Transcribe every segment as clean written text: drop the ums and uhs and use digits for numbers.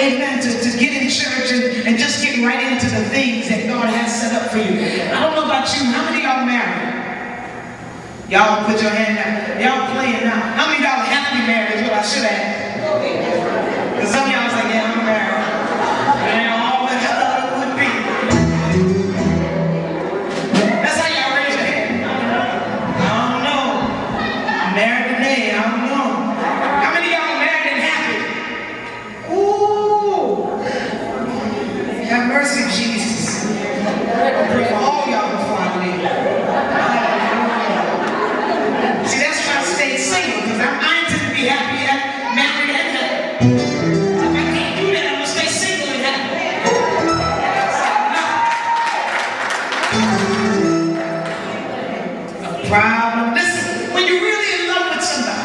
amen, to get in church and just get right into the things that God has set up for you. I don't know about you, how many of y'all married? Y'all put your hand down. Y'all playing now. How many of y'all are happily married is what I should ask. Because some of y'all was like, yeah, I'm married. And all that I thought it would be. That's how y'all raise your hand. I don't know. I'm married today. I don't know. How many of y'all are married and happy? Ooh. Have mercy, Jesus. I pray for all y'all before I leave. See, that's why I stay single, because I intend to be happy and married and happy. Problem. Listen, when you're really in love with somebody,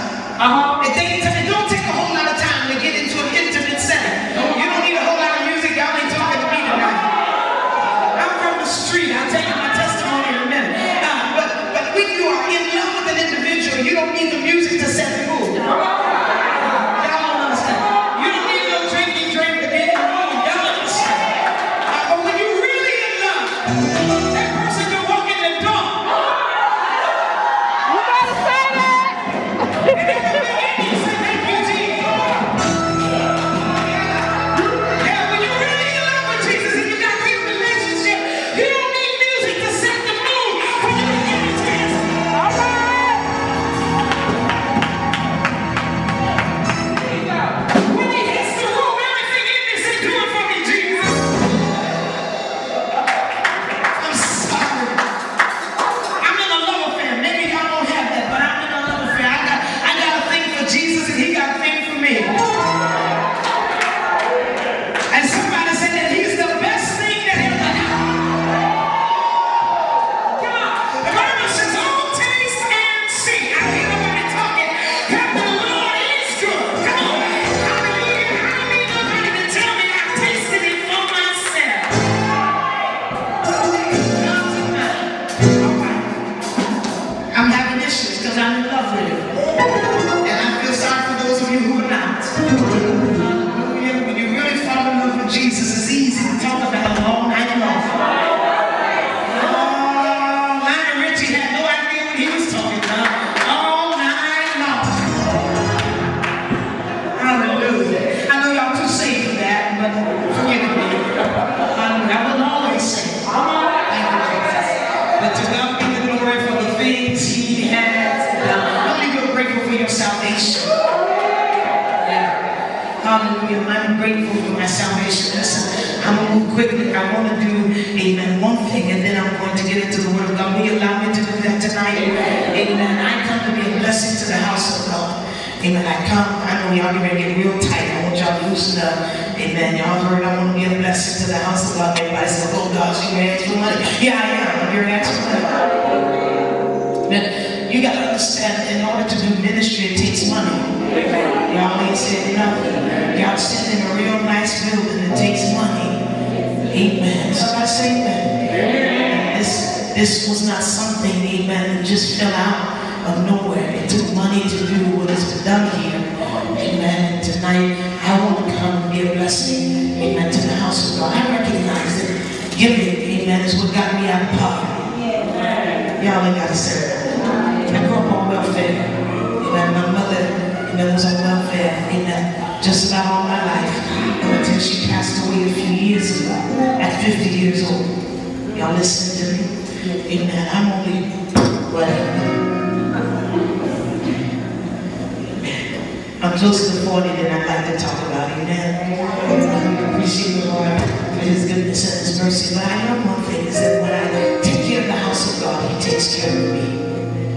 it don't take a whole lot of time to get into an intimate setting. You don't need a whole lot of music. Y'all ain't talking to me tonight. I'm from the street. I'll tell you my testimony in a minute. But when you are in love with an individual, you don't need the music to set the mood. Y'all don't understand. You don't need no drinking drink to get in the mood. Y'all understand. But when you're really in love, that person can walk in the door. Hallelujah. I'm grateful for my salvation. Listen, I'm going to move quickly. I want to do, amen, one thing, and then I'm going to get into the Word of God. Will you allow me to do that tonight? Amen. I come to be a blessing to the house of God. Amen. I know y'all get ready to get real tight. I want y'all to loosen up. Amen. Y'all heard I want to be a blessing to the house of God. Everybody said, oh God, you going to ask for money? Yeah, I am. I'm here to ask for money. But you got to understand, in order to do ministry, it takes money. Y'all ain't said nothing. Y'all sitting in a real nice building, it takes money. Amen. Somebody say amen. This was not something, amen, that just fell out of nowhere. It took money to do what has been done here. Amen. And tonight, I want to come and be a blessing, amen, to the house of God. I recognize that giving, amen, is what got me out of poverty. Y'all ain't got to say that. I grew up on welfare. Amen. My mother was on welfare, amen, just about all my life until she passed away a few years ago at 50 years old. Y'all listening to me? Amen. I'm only, I'm close to 40 and I'd like to talk about it. Amen. Appreciate the Lord for His goodness and His mercy. But I know one thing is that when I take care of the house of God, He takes care of me.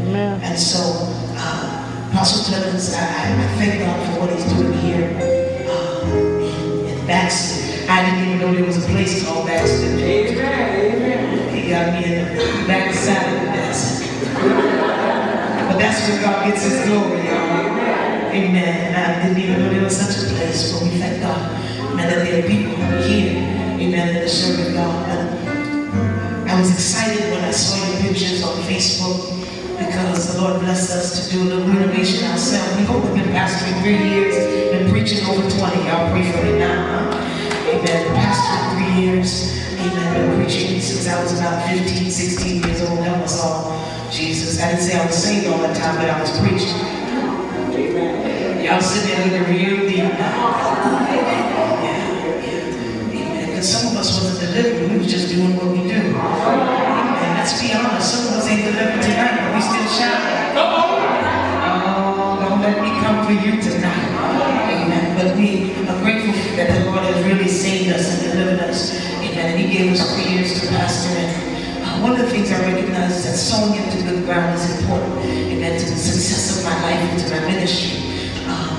Amen. And so, Apostle Clemens, I thank God for what He's doing here in Baxter. I didn't even know there was a place called Baxter. Amen. He got me in the back side of the desk. But that's where God gets His glory, y'all. Amen. I didn't even know there was such a place, but we thank God, amen, that there are people here, amen, that are serving God. And I was excited when I saw your pictures on Facebook, because the Lord blessed us to do a little renovation ourselves. We've been pastoring 3 years and preaching over 20. Y'all pray for me now, huh? Amen. Pastor 3 years. Amen. Been preaching since I was about 15, 16 years old. That was all. Jesus. I didn't say I was saved all the time, but I was preaching. Y'all sitting there looking real deep now. Amen. Because some of us wasn't delivered. We was just doing what we do. Amen. Let's be honest. Some of us ain't delivered tonight, but we still shouting. Oh, don't let me come for you tonight. Amen. But we are grateful that the Lord has really saved us and delivered us. Amen. And He gave us 3 years to pastor. And one of the things I recognize is that sowing into good ground is important. Amen. To the success of my life and to my ministry.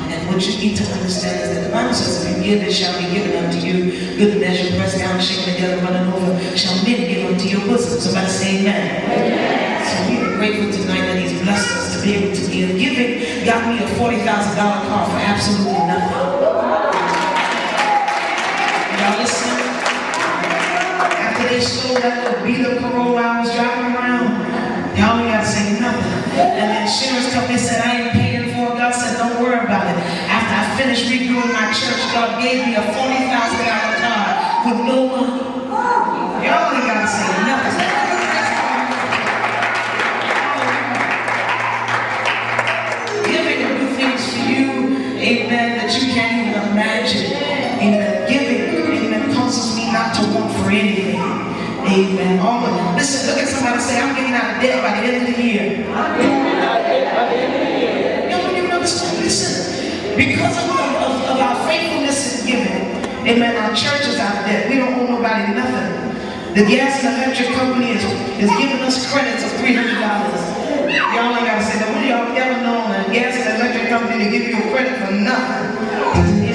And what you need to understand is that the Bible says, if you give, it shall be given unto you. Good measure, pressed down, shaken together, running over, shall men give unto your bosom. Somebody say amen. Amen. So we are grateful tonight that He's blessed us to be able to give. Giving got me a $40,000 car for absolutely nothing. Y'all listen? After they stole that little beat-up Corolla I was driving around, y'all ain't got to say nothing. And the insurance company said, I ain't paying for it. God said, don't worry about it. After I finished redoing my church, God gave me a $40,000 car with no money. Y'all ain't got to say nothing. Giving will do things for you, amen, that you can't even imagine. Amen. Giving, amen, causes me not to want for anything. Amen. Listen, look at somebody and say, I'm getting out of debt by the end of the year. I'm getting out of debt by the end of the year. Y'all don't even understand. Listen, because of our faithfulness in giving, amen, our church is out of debt. We don't owe nobody nothing. The gas and electric company is giving us credits of $300. Y'all ain't got to say that. When y'all ever known a gas and electric company to give you a credit for nothing?